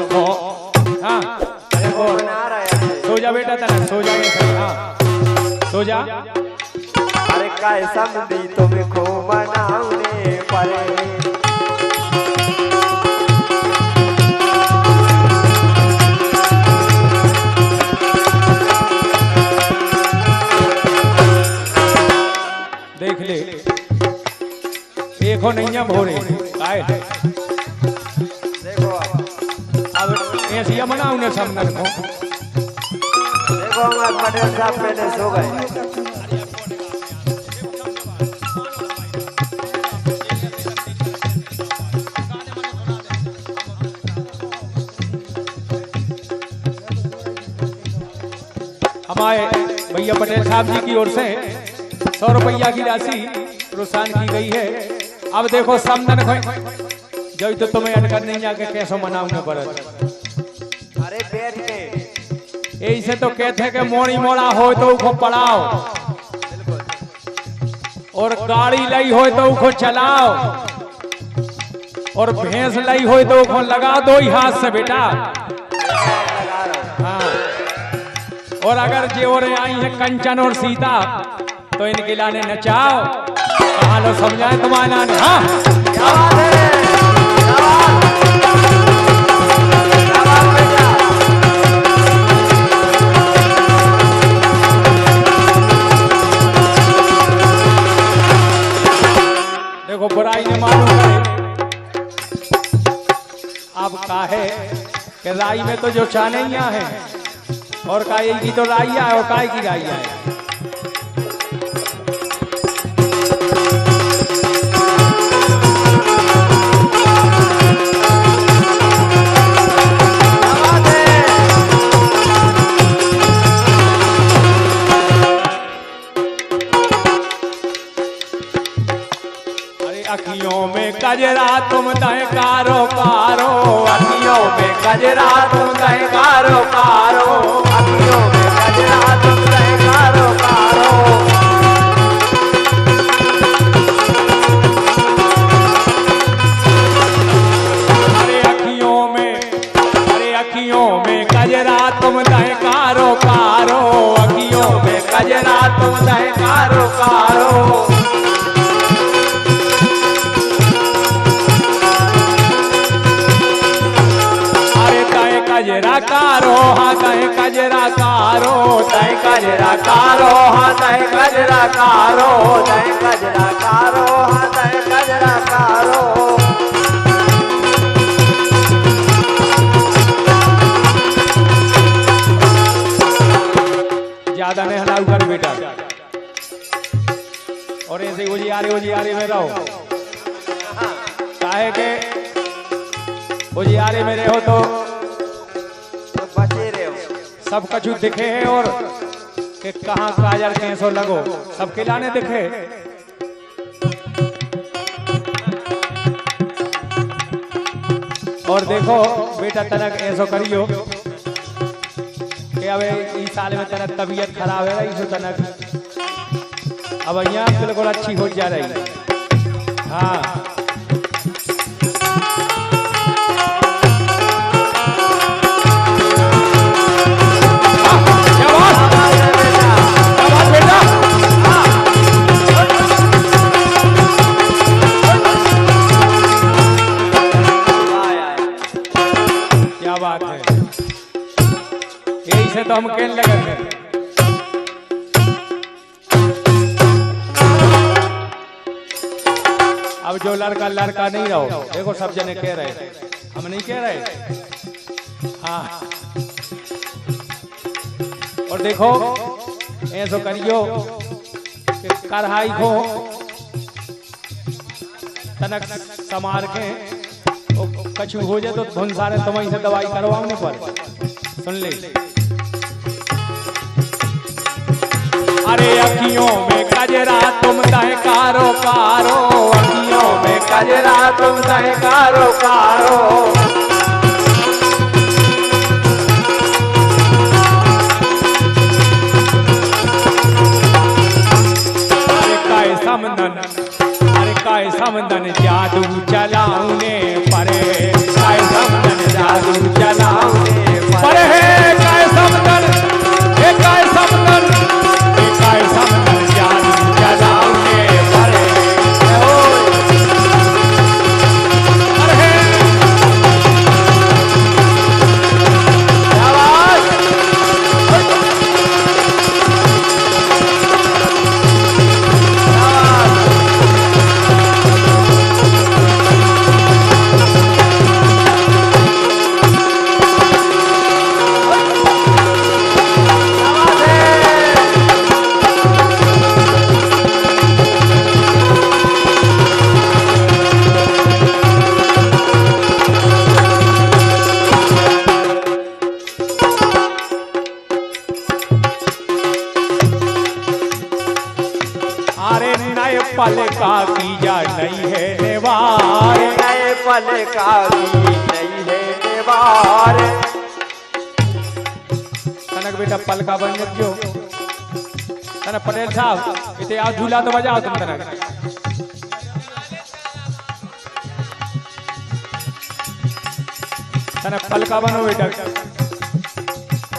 देखो हाँ देखो सो जा बेटा तने सो जा हाँ सो जा। अरे काय समझी तुमको मनाउने परे देख ले देखो नहीं भोरे काय देखो अब ऐसी मना उन्हें सामने को देखो हमारे पटेल साहब पहले सो गए। हमारे भैया पटेल साहब जी की ओर से 100 रुपया की राशि प्रोत्साहन की गई है। अब देखो समदन जो तो तुम्हें अटकर नहीं जाके कैसे मनाने पड़े। अरे बैठ के ऐसे तो कहते हैं कि मोड़ी मोड़ा हो तो उसको पढ़ाओ और गाड़ी लाई हो तो उसको चलाओ और भैंस लाई हो तो उसको लगा दो ही हाथ से बेटा। हाँ और अगर जो आई है कंचन और सीता तो इनके लाने नचाओ कहाँ लो समझाए तुम्हारा ने। हाँ क्या बात है, क्या बात। देखो बुराई ने मालूम करे अब काहे कि राई में तो जो चानैया है और काय की तो राइया है और काय की राइया है। अखियों में कजरा तुम दह कारो कारो अखियों में कजरा तुम दह कारो कारो अखियों में कजरा तुम दह कारो कारो अरे अखियों में कजरा तुम दह कारो कारो अखियों में कजरा तुम दह कारो कारो। कजरा कारो हाँ तय कजरा कारो तय कजरा कारो हाँ तय कजरा कारो तय कजरा कारो हाँ तय कजरा कारो। ज्यादा नहीं हलाऊ कर बेटा और ऐसे उजियारे में रहो काहे के उजियारे में रहो तो बचे रहे हो सब कछु दिखे है और कि कहाँ काजल कैसो लगो सबके लाने दिखे। और देखो बेटा तनक ऐसो करियो कि अब इस साल में तनक तबीयत खराब है इसो तनक अब यहाँ बिल्कुल अच्छी हो जा रही। हाँ यही से तो हम कहने लगे थे। अब जो लड़का लड़का नहीं रहो देखो सब जने कह रहे हम नहीं कह रहे। हाँ और देखो ऐसो करियो कि कढ़ाई को तनक समार के कछु हो जाए तो धुन सारे तुम्हारी से दवाई करवाने पर सुन ले। अरे अखियों में कजरा तुम दह कारो कारो अखियों में कजरा तुम दह कारो कारो। अरे काय समदन जादू चलाऊने परे काय समदन जादू चला का कीजा नहीं है नेवार। नए पल का की नहीं है नेवार। तनक बेटा पल का बन जो तनक पटेल साहब इतने आओ झूला तो बजाओ तुम तनक। तनक पल का बनो बेटा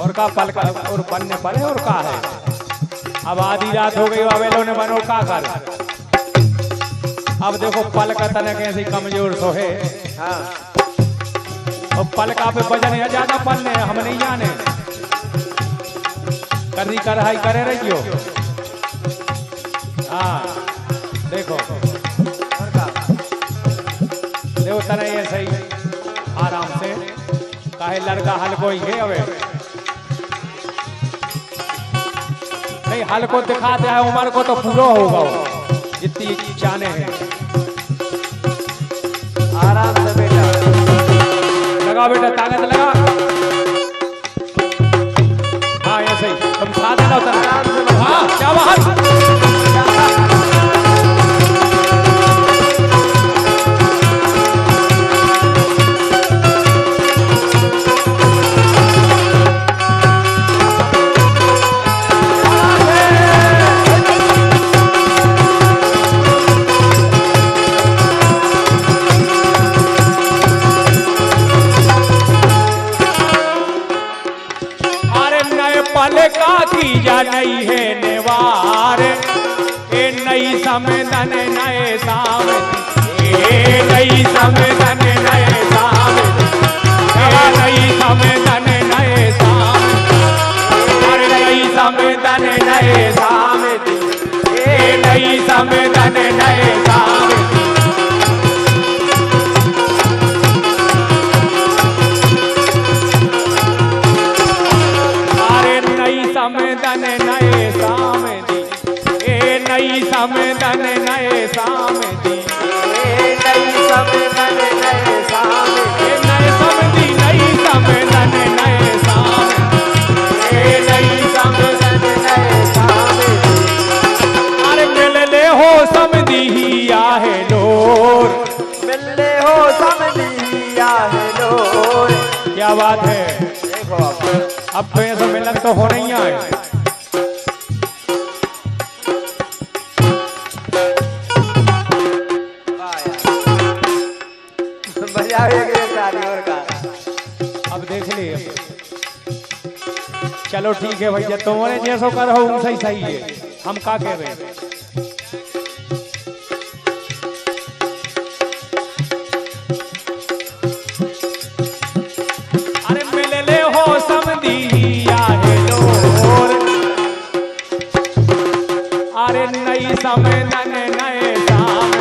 और का पल का और बनने पड़े और का है। अब आधी रात हो गई अवेलो ने बनो का कर। अब देखो पल का तनक ऐसे कमजोर सो है। हाँ। और पल का पे वजन है ज्यादा पलने हम नहीं जाने करी कढ़ाई करे रहियो। हाँ देखो देखो तने ये सही आराम से काहे लड़का हल्को ही है। अबे नहीं हल्को दिखाते है उम्र को तो पूरा होगा जितनी चाने हैं। आराम से बेटा लगा बेटा ताकत लगा। हाँ ऐसे ही तुम साथ देना उतर। हाँ क्या बात। पल का कीजा नहीं है नेवार। ए नई समदन नए साम। ए नई समदन नए साम। ए नई समदन नए साम। अरे नई समदन नए साम। ए नई समदन नए साम। समदन नए साम दी। ए नई समदन नए साम दी। ए नई समदन नए साम। ए नए समदी नई समदन नए साम। ए नई समदन नए साम। अरे मिल ले हो समदी ही आहे लोर। मिल ले हो समदी ही आहे लोर। क्या बात है। देखो अब तो ऐसा मिलन तो हो नहीं है। अब देख ले चलो ठीक है भैया तुम्हारे जैसो कर हो सही सही है। हम का कह रहे हैं। अरे मिल ले हो समदी आहे लोर। अरे नई समदन नए साम।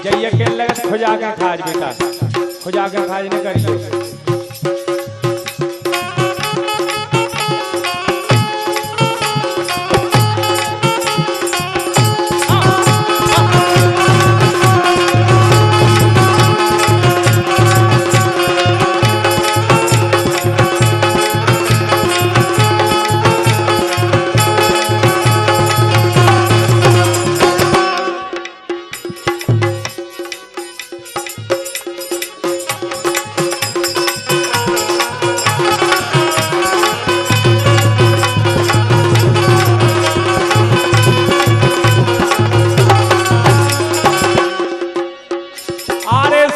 जइए के लगत खुजा के खाज बेटा खुजा के खाज नहीं करिए।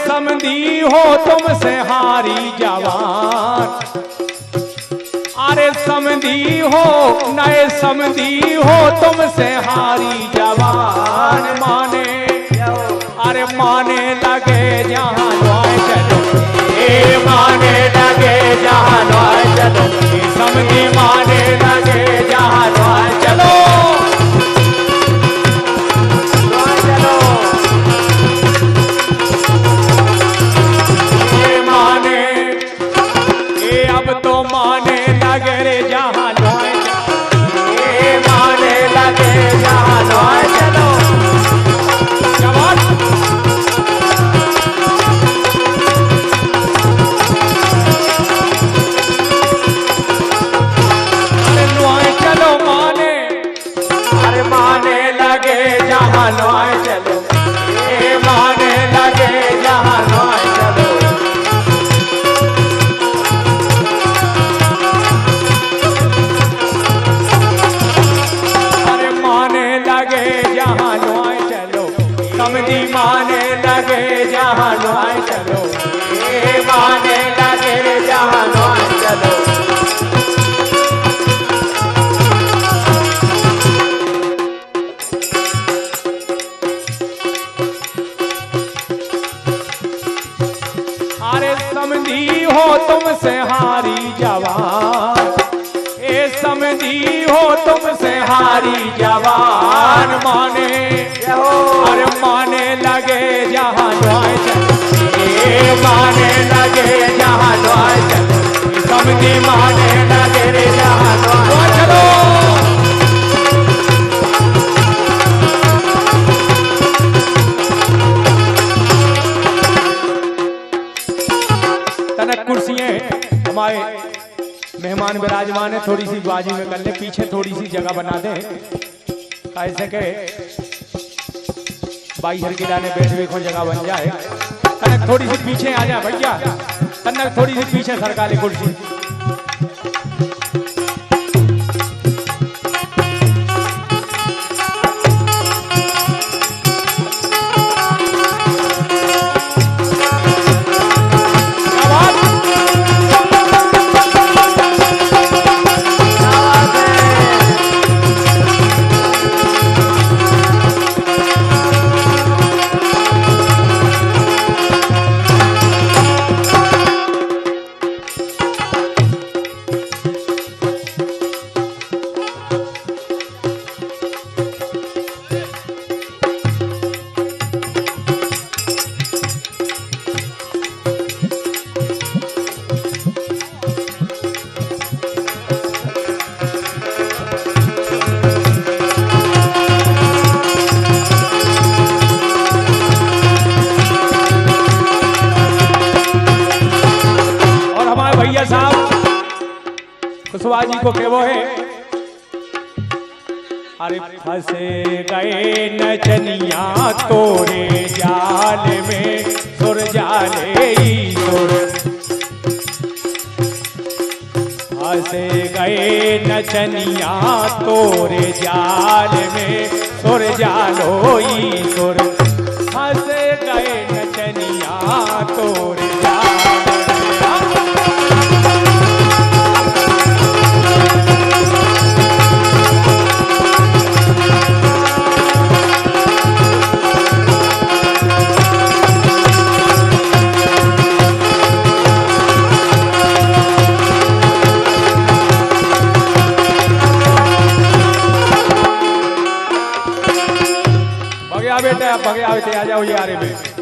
समधी हो तुमसे हारी जवान। अरे समधी हो नए समधी हो तुमसे हारी जवान। माने अरे माने लगे जहाँ न्वाय चलो। ए माने लगे जहाँ न्वाय चलो। समधी माने लगे जहाँ न्वाय चलो। अब तो माने लगे रे जहाँ न्वाय चलो। ए माने लगे जहाँ न्वाय चलो। क्या बात। जहाँ नुआए चलो, ये माने लगे जहाँ नुआए चलो। अरे माने लगे जहाँ नुआए चलो, कमदी माने लगे जहाँ नुआए चलो, ये माने लगे जहाँ नुआए चलो। अरे समझी हो तुमसे हारी जवान, ए समझी हो तुमसे हारी जवान, माने अरे माने लगे जहाँ नुआए चलो, ए माने लगे जहाँ नुआए चलो, समझी माने लगे जहाँ नुआए चलो। तनक कुर्सियां हमारे मेहमान विराजमान है, थोड़ी सी बाजी में कर ले, पीछे थोड़ी सी जगह बना दे, ऐसे के बाई हर किला ने बैठने को जगह बन जाए। तनक थोड़ी सी पीछे आ जा भैया, तनक थोड़ी सी पीछे सरका ले कुर्सी। भैया साहब कुशवाहा जी को कहवो है, अरे फंसे गए नचनिया तोरे जाल में, सुर जाले ईश्वर। फंसे गए नचनिया तोरे जाल में, सुर जालो ईश्वर। फंसे गए नचनिया तोरे जाल में। बेटा भगे आवे आ जाओ यारे में।